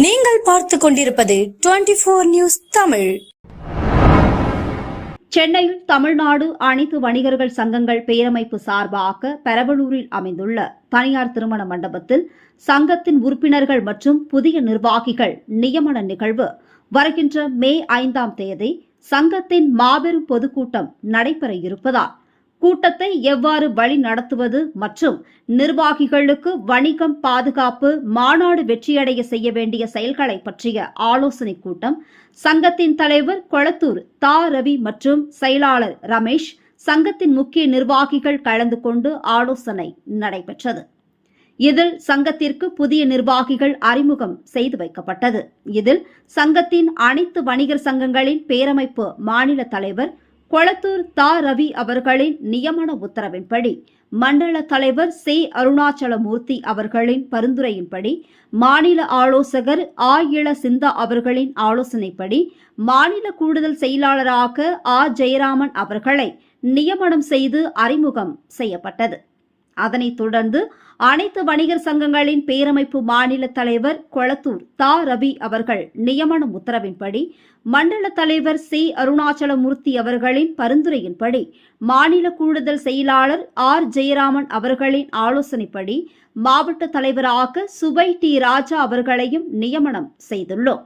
நீங்கள் பார்த்து கொண்டிருப்பது 24 நியூஸ் தமிழ். சென்னையில் தமிழ்நாடு அனைத்து வணிகர்கள் சங்கங்கள் பேரமைப்பு சார்பாக பெரம்பலூரில் அமைந்துள்ள தனியார் திருமண மண்டபத்தில் சங்கத்தின் உறுப்பினர்கள் மற்றும் புதிய நிர்வாகிகள் நியமன நிகழ்வு வருகின்ற மே 5ஆம் தேதி சங்கத்தின் மாபெரும் பொதுக்கூட்டம் நடைபெற இருப்பதால் கூட்டத்தை எவ்வாறு வழி நடத்துவது மற்றும் நிர்வாகிகளுக்கு வணிகம் பாதுகாப்பு மாநாடு வெற்றியடைய செய்ய வேண்டிய செயல்களை பற்றிய ஆலோசனை கூட்டம் சங்கத்தின் தலைவர் கொளத்தூர் தா ரவி மற்றும் செயலாளர் ரமேஷ் சங்கத்தின் முக்கிய நிர்வாகிகள் கலந்து கொண்டு ஆலோசனை நடைபெற்றது. இதில் சங்கத்திற்கு புதிய நிர்வாகிகள் அறிமுகம் செய்து வைக்கப்பட்டது. இதில் சங்கத்தின் அனைத்து வணிகர் சங்கங்களின் பேரமைப்பு மாநில தலைவர் கொளத்தூர் தா ரவி அவர்களின் நியமன உத்தரவின்படி மண்டல தலைவர் சி அருணாச்சலமூர்த்தி அவர்களின் பரிந்துரையின்படி மாநில ஆலோசகர் ஆ இள சிந்தா அவர்களின் ஆலோசனைப்படி மாநில கூடுதல் செயலாளராக ஆ ஜெயராமன் அவர்களை நியமனம் செய்து அறிமுகம் செய்யப்பட்டது. அதனைத் தொடர்ந்து அனைத்து வணிகர் சங்கங்களின் பேரமைப்பு மாநில தலைவர் கொளத்தூர் தா ரவி அவர்கள் நியமன உத்தரவின்படி மண்டல தலைவர் சி அருணாச்சலமூர்த்தி அவர்களின் பரிந்துரையின்படி மாநில கூடுதல் செயலாளர் ஆர் ஜெயராமன் அவர்களின் ஆலோசனைப்படி மாவட்ட தலைவராக சுபை டி ராஜா அவர்களையும் நியமனம் செய்துள்ளோம்.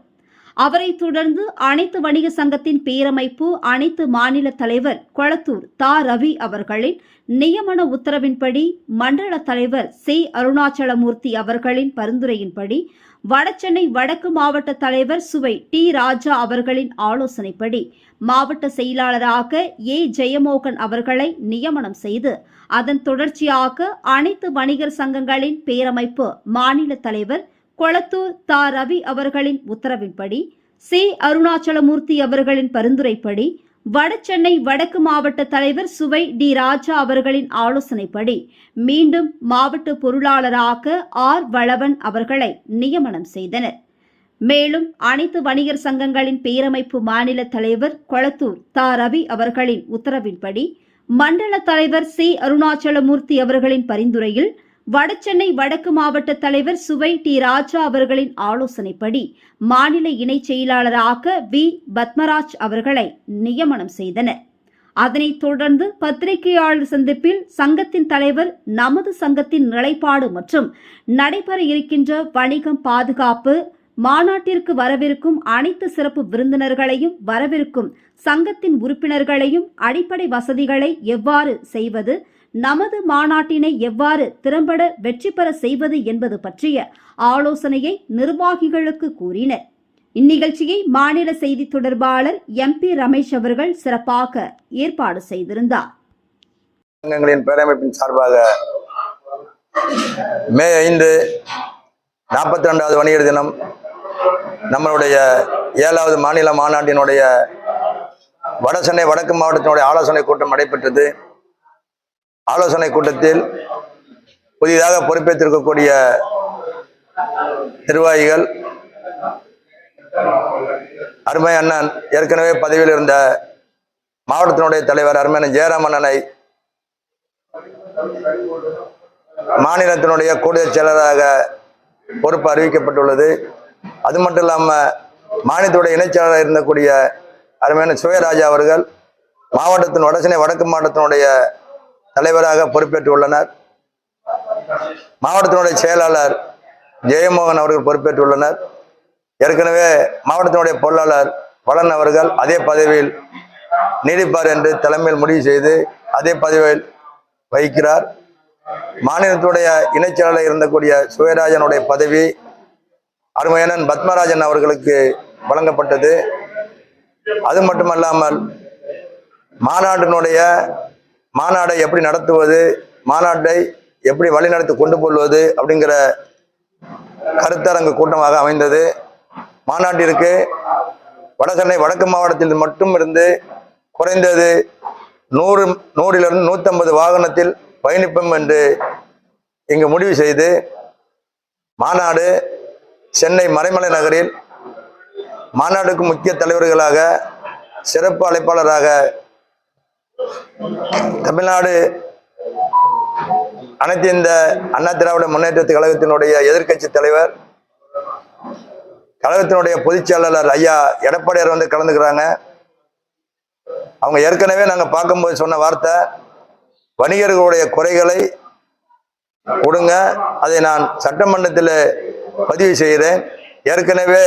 அவரை தொடர்ந்து அனைத்து வணிக சங்கத்தின் பேரமைப்பு அனைத்து மாநில தலைவர் கொளத்தூர் தா ரவி அவர்களின் நியமன உத்தரவின்படி மண்டல தலைவர் சி அருணாச்சலமூர்த்தி அவர்களின் பரிந்துரையின்படி வடசென்னை வடக்கு மாவட்ட தலைவர் சுவை டி ராஜா அவர்களின் ஆலோசனைப்படி மாவட்ட செயலாளராக ஏ ஜெயமோகன் அவர்களை நியமனம் செய்து அதன் தொடர்ச்சியாக அனைத்து வணிகர் சங்கங்களின் பேரமைப்பு மாநில தலைவர் கொளத்தூர் தா ரவி அவர்களின் உத்தரவின்படி சி அருணாச்சலமூர்த்தி அவர்களின் பரிந்துரைப்படி வடசென்னை வடக்கு மாவட்ட தலைவர் சுவை டி ராஜா அவர்களின் ஆலோசனைப்படி மீண்டும் மாவட்ட பொருளாளராக ஆர் வளவன் அவர்களை நியமனம் செய்தனர். மேலும் அனைத்து வணிகர் சங்கங்களின் பேரமைப்பு மாநில தலைவர் கொளத்தூர் தா ரவி அவர்களின் உத்தரவின்படி மண்டல தலைவர் சி அருணாச்சலமூர்த்தி அவர்களின் பரிந்துரையில் வடசென்னை வடக்கு மாவட்ட தலைவர் சுவை டி ராஜா அவர்களின் ஆலோசனைப்படி மாநில இணை செயலாளராக வி பத்மராஜ் அவர்களை நியமனம் செய்தனர். அதனைத் தொடர்ந்து பத்திரிகையாளர் சந்திப்பில் சங்கத்தின் தலைவர் நமது சங்கத்தின் நிலைப்பாடு மற்றும் நடைபெற இருக்கின்ற வணிகம் பாதுகாப்பு மாநாட்டிற்கு வரவிருக்கும் அனைத்து சிறப்பு விருந்தினர்களையும் வரவிருக்கும் சங்கத்தின் உறுப்பினர்களையும் அடிப்படை வசதிகளை எவ்வாறு செய்வது, நமது மாநாட்டினை எவ்வாறு திறம்பட வெற்றி பெற செய்வது என்பது பற்றிய ஆலோசனையை நிர்வாகிகளுக்கு கூறினர். இந்நிகழ்ச்சியை மாநில செய்தி தொடர்பாளர் MP ரமேஷ் அவர்கள் சிறப்பாக ஏற்பாடு செய்திருந்தார். சங்கங்களின் பேரமைப்பின் சார்பாக மே 5 42வது வணிகர் தினம் நம்மளுடைய 7வது மாநில மாநாட்டினுடைய வடசென்னை வடக்கு மாவட்டத்தினுடைய ஆலோசனை கூட்டம் நடைபெற்றது. ஆலோசனை கூட்டத்தில் புதிதாக பொறுப்பேற்றிருக்கக்கூடிய நிர்வாகிகள் அருமை அண்ணன் ஏற்கனவே பதவியில் இருந்த மாவட்டத்தினுடைய தலைவர் அருமையான ஜெயராமன் அண்ணனை மாநிலத்தினுடைய கூடுதல் செயலராக பொறுப்பு அறிவிக்கப்பட்டுள்ளது. அது மட்டும் இல்லாமல் மாநிலத்துடைய இணைச்செயலாளராக இருந்தக்கூடிய அருமையான சுயராஜா அவர்கள் மாவட்டத்தின் வடசென்னை வடக்கு மாவட்டத்தினுடைய தலைவராக பொறுப்பேற்றுள்ளனர். மாவட்டத்தினுடைய செயலாளர் ஜெயமோகன் அவர்கள் பொறுப்பேற்றுள்ளனர். ஏற்கனவே மாவட்டத்தினுடைய பொருளாளர் பலன் அவர்கள் அதே பதவியில் நீடிப்பார் என்று தலைமையில் முடிவு செய்து அதே பதவியில் வகிக்கிறார். மாநிலத்துடைய இணைச்செயலாளர் இருந்தக்கூடிய சுயராஜனுடைய பதவி அருமையான பத்மராஜன் அவர்களுக்கு வழங்கப்பட்டது. அது மட்டுமல்லாமல் மாநாடை எப்படி நடத்துவது, மாநாட்டை எப்படி வழிநடத்தி கொண்டு போவது அப்படிங்கிற கருத்தரங்கு கூட்டமாக அமைந்தது. மாநாட்டிற்கு வடசென்னை வடக்கு மாவட்டத்தில் மட்டும் இருந்து குறைந்தது 100 150 வாகனத்தில் பயணிப்போம் என்று இங்கு முடிவு செய்து மாநாடு சென்னை மறைமலை நகரில் மாநாட்டுக்கு முக்கிய தலைவர்களாக சிறப்பு அழைப்பாளராக தமிழ்நாடு அனைத்து இந்த அண்ணா திராவிட முன்னேற்ற கழகத்தினுடைய எதிர்க்கட்சி தலைவர் கழகத்தினுடைய பொதுச் செயலாளர் ஐயா எடப்பாடியார் வந்து கலந்துக்கிறாங்க. அவங்க ஏற்கனவே நாங்கள் பார்க்கும்போது சொன்ன வார்த்தை, வணிகர்களுடைய குறைகளை கொடுங்க, அதை நான் சட்டமன்றத்தில் பதிவு செய்கிறேன். ஏற்கனவே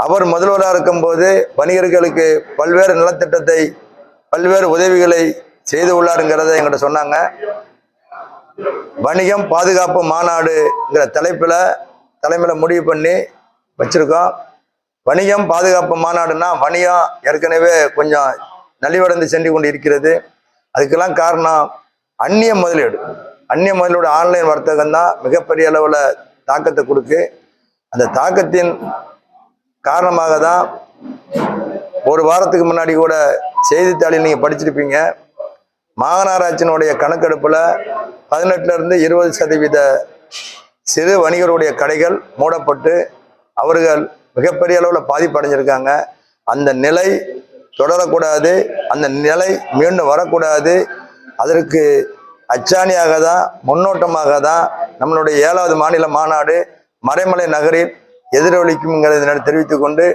அவர் முதல்வராக இருக்கும்போது வணிகர்களுக்கு பல்வேறு நலத்திட்டத்தை பல்வேறு உதவிகளை செய்து உள்ளாருங்கிறத எங்கிட்ட சொன்னாங்க. வணிகம் பாதுகாப்பு மாநாடுங்கிற தலைமையில் முடிவு பண்ணி வச்சிருக்கோம். வணிகம் பாதுகாப்பு மாநாடுனா வணிகம் ஏற்கனவே கொஞ்சம் நலிவடைந்து சென்று கொண்டு இருக்கிறது. அதுக்கெல்லாம் காரணம் அந்நிய முதலீடு ஆன்லைன் வர்த்தகம் தான் மிகப்பெரிய அளவில் தாக்கத்தை கொடுக்கு. அந்த தாக்கத்தின் காரணமாக தான் ஒரு வாரத்துக்கு முன்னாடி கூட செய்தித்தாளில் நீங்கள் படிச்சிருப்பீங்க, மாநகராட்சியினுடைய கணக்கெடுப்பில் 18% 20% சிறு வணிகருடைய கடைகள் மூடப்பட்டு அவர்கள் மிகப்பெரிய அளவில் பாதிப்படைஞ்சிருக்காங்க. அந்த நிலை தொடரக்கூடாது, அந்த நிலை மீண்டும் வரக்கூடாது. அதற்கு அச்சாணியாக தான், முன்னோட்டமாக தான் நம்மளுடைய 7வது மாநில மாநாடு மறைமலை நகரில் எதிரொலிக்கும்ங்கிறத தெரிவித்துக் கொண்டு,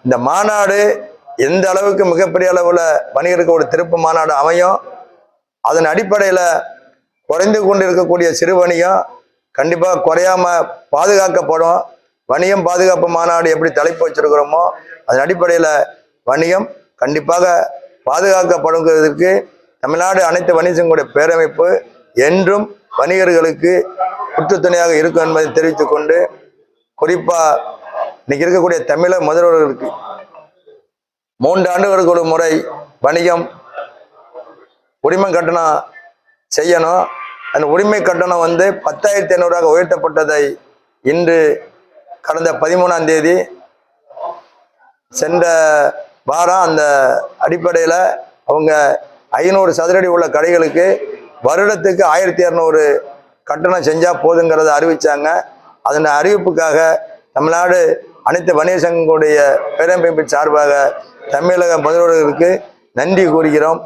இந்த மாநாடு எந்த அளவுக்கு மிகப்பெரிய அளவில் வணிகருக்கு ஒரு திருப்பு மாநாடு அமையும், அதன் அடிப்படையில் குறைந்து கொண்டு இருக்கக்கூடிய சிறு வணிகம் கண்டிப்பாக குறையாம பாதுகாக்கப்படும். வணிகம் பாதுகாப்பு மாநாடு எப்படி தலைப்பு வச்சிருக்கிறோமோ அதன் அடிப்படையில் வணிகம் கண்டிப்பாக பாதுகாக்கப்படுவதற்கு தமிழ்நாடு அனைத்து வணிக சங்கங்களுடைய பேரமைப்பு என்றும் வணிகர்களுக்கு உற்றுத்துணையாக இருக்கும் என்பதை தெரிவித்துக் கொண்டு, குறிப்பாக இன்னைக்கு இருக்கக்கூடிய தமிழக முதல்வர்களுக்கு 3 ஆண்டுகளுக்கு ஒரு முறை வணிகம் உரிமை கட்டணம் செய்யணும். அந்த உரிமை கட்டணம் 10,500 உயர்த்தப்பட்டதை இன்று கடந்த 13ஆம் தேதி சென்ற வாரம் அந்த அடிப்படையில் அவங்க 500 சதுரடி உள்ள கடைகளுக்கு வருடத்துக்கு 1,200 கட்டணம் செஞ்சால் போதுங்கிறத அறிவித்தாங்க. அதன் அறிவிப்புக்காக தமிழ்நாடு அனைத்து வணிக சங்கங்களுடைய பேரமைப்பின் சார்பாக தமிழக முதல்வர்களுக்கு நன்றி கூறுகிறோம்.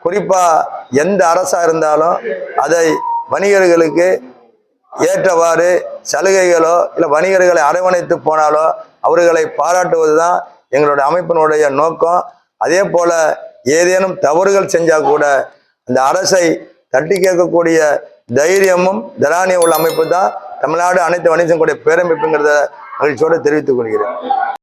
குறிப்பாக எந்த அரசாக இருந்தாலும் அதை வணிகர்களுக்கு ஏற்றவாறு சலுகைகளோ இல்லை வணிகர்களை அரவணைத்து போனாலோ அவர்களை பாராட்டுவது தான் எங்களுடைய அமைப்பினுடைய நோக்கம். அதே போல ஏதேனும் தவறுகள் செஞ்சால் கூட அந்த அரசை தட்டி கேட்கக்கூடிய தைரியமும் திராணியம் உள்ள அமைப்பு தான் தமிழ்நாடு அனைத்து வணிக சங்கங்களுடைய பேரமைப்புங்கிறத மகிழ்ச்சியோடு தெரிவித்துக் கொள்கிறேன்.